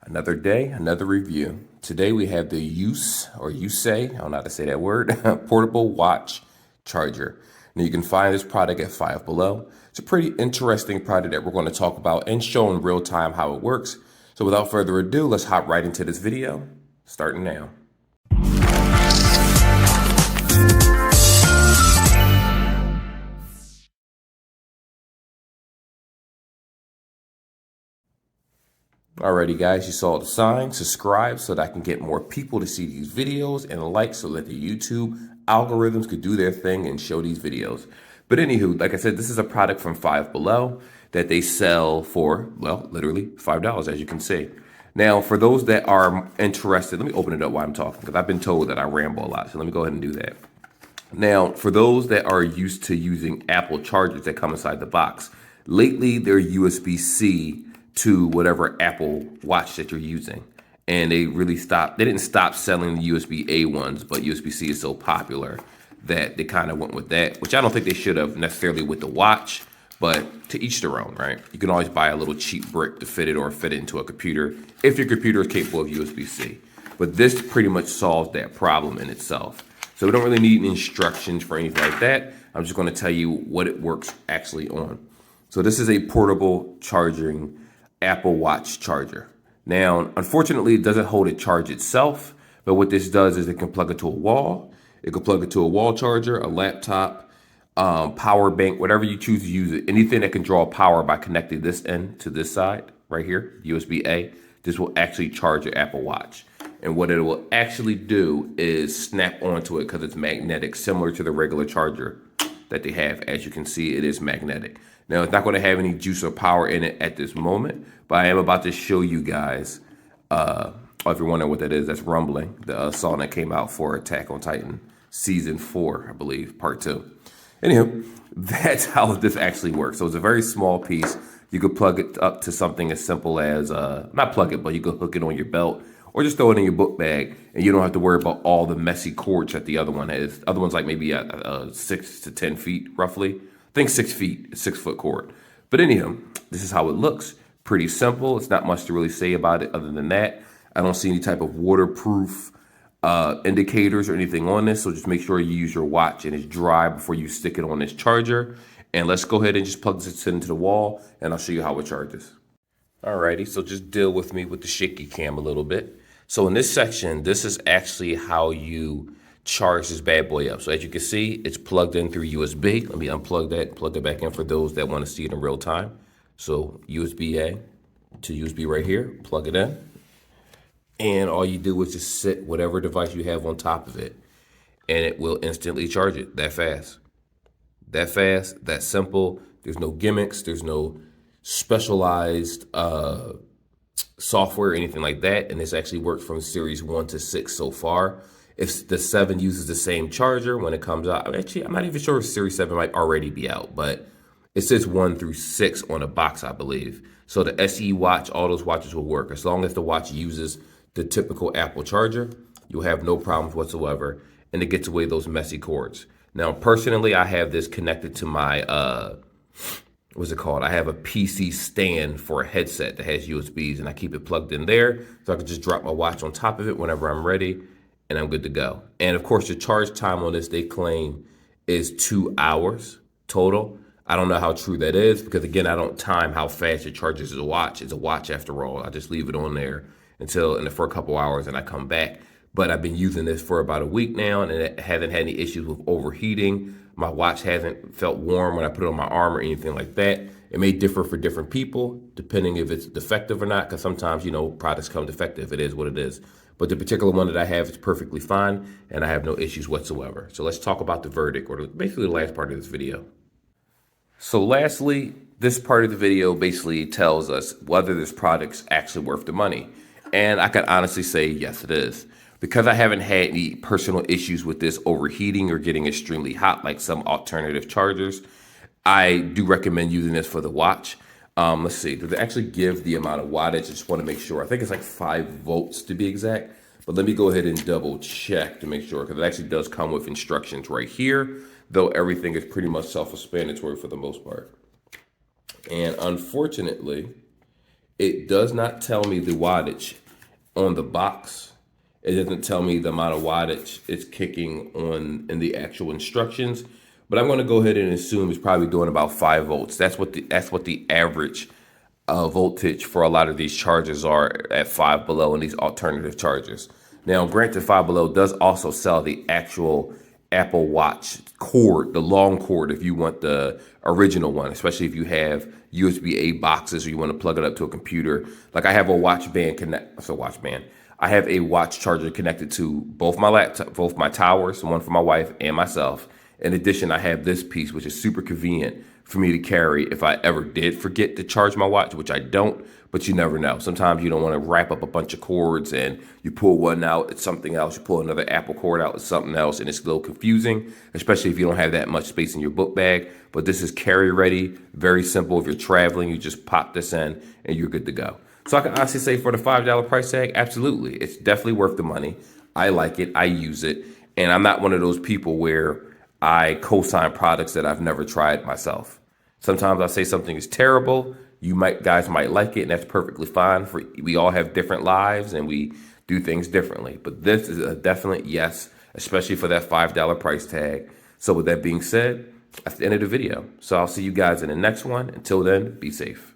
Another day, another review. Today we have the Youse, or Youse, I don't know how to say that word, portable watch charger. Now you can find this product at Five Below. It's a pretty interesting product that we're going to talk about and show in real time how it works. So without further ado, let's hop right into this video, starting now. Alrighty guys, you saw the sign, subscribe so that I can get more people to see these videos, and like so that the YouTube algorithms could do their thing and show these videos. But anywho, like I said, this is a product from Five Below that they sell for, well, literally $5, as you can see. Now, for those that are interested, let me open it up while I'm talking, because I've been told that I ramble a lot, so let me go ahead and do that. Now, for those that are used to using Apple chargers that come inside the box, lately they're USB-C to whatever Apple Watch that you're using. And they didn't stop selling the USB-A ones, but USB-C is so popular that they kind of went with that, which I don't think they should have necessarily with the watch, but to each their own, right? You can always buy a little cheap brick to fit it or fit it into a computer if your computer is capable of USB-C. But this pretty much solves that problem in itself. So we don't really need instructions for anything like that. I'm just going to tell you what it works actually on. So this is a portable charging Apple Watch charger. Now, unfortunately, it doesn't hold a charge itself, but what this does is it can plug it to a wall. It can plug it to a wall charger, a laptop, power bank, whatever you choose to use it. Anything that can draw power by connecting this end to this side right here, USB-A, this will actually charge your Apple Watch. And what it will actually do is snap onto it because it's magnetic, similar to the regular charger that they have. As you can see, it is magnetic. Now, it's not going to have any juice or power in it at this moment, but I am about to show you guys, if you're wondering what that is, that's rumbling, the song that came out for Attack on Titan Season 4, I believe, Part 2. Anywho, that's how this actually works. So it's a very small piece. You could plug it up to something as simple as, not plug it, but you could hook it on your belt or just throw it in your book bag, and you don't have to worry about all the messy cords that the other one has. The other one's like maybe 6 to 10 feet, roughly. I think 6 feet, 6-foot cord. But anyhow, this is how it looks. Pretty simple. It's not much to really say about it other than that. I don't see any type of waterproof indicators or anything on this, so just make sure you use your watch and it's dry before you stick it on this charger. And let's go ahead and just plug this into the wall, and I'll show you how it charges. Alrighty, so just deal with me with the shaky cam a little bit. So in this section, this is actually how you charge this bad boy up. So as you can see, it's plugged in through USB. Let me unplug that, plug it back in for those that want to see it in real time. So USB-A to USB right here, plug it in. And all you do is just sit whatever device you have on top of it, and it will instantly charge it that fast. That fast, that simple. There's no gimmicks. There's no specialized software or anything like that. And this actually worked from series 1 to 6 so far. If the 7 uses the same charger when it comes out, actually, I'm not even sure if series 7 might already be out, but it says 1 through 6 on a box, I believe. So the SE watch, all those watches will work. As long as the watch uses the typical Apple charger, you'll have no problems whatsoever, and it gets away those messy cords. Now, personally, I have this connected to my, what's it called? I have a PC stand for a headset that has USBs, and I keep it plugged in there, so I can just drop my watch on top of it whenever I'm ready, and I'm good to go. And of course, the charge time on this, they claim, is 2 hours total. I don't know how true that is, because again, I don't time how fast it charges a watch. It's a watch after all. I just leave it on there for a couple hours and I come back. But I've been using this for about a week now, and it hasn't had any issues with overheating. My watch hasn't felt warm when I put it on my arm or anything like that. It may differ for different people, depending if it's defective or not, because sometimes, products come defective. It is what it is. But the particular one that I have is perfectly fine, and I have no issues whatsoever. So let's talk about the verdict, or basically the last part of this video. So lastly, this part of the video basically tells us whether this product's actually worth the money. And I can honestly say, yes, it is. Because I haven't had any personal issues with this overheating or getting extremely hot like some alternative chargers, I do recommend using this for the watch. Let's see, does it actually give the amount of wattage? I just want to make sure. I think it's like 5 volts to be exact. But let me go ahead and double check to make sure, because it actually does come with instructions right here, though everything is pretty much self-explanatory for the most part. And unfortunately, It does not tell me the wattage on the box. It doesn't tell me the amount of wattage it's kicking on in the actual instructions. But I'm going to go ahead and assume it's probably doing about 5 volts. That's what the average voltage for a lot of these chargers are at Five Below and these alternative chargers. Now, granted, Five Below does also sell the actual Apple Watch cord, the long cord, if you want the original one, especially if you have USB-A boxes or you want to plug it up to a computer. Like I have a watch band connect, so watch band. I have a watch charger connected to both my laptop, both my towers, one for my wife and myself. In addition, I have this piece, which is super convenient for me to carry if I ever did forget to charge my watch, which I don't, but you never know. Sometimes you don't want to wrap up a bunch of cords and you pull one out, it's something else. You pull another Apple cord out, it's something else, and it's a little confusing, especially if you don't have that much space in your book bag. But this is carry ready, very simple. If you're traveling, you just pop this in and you're good to go. So I can honestly say for the $5 price tag, absolutely. It's definitely worth the money. I like it, I use it, and I'm not one of those people where I co-sign products that I've never tried myself. Sometimes I say something is terrible. Guys might like it, and that's perfectly fine. We all have different lives and we do things differently. But this is a definite yes, especially for that $5 price tag. So with that being said, that's the end of the video. So I'll see you guys in the next one. Until then, be safe.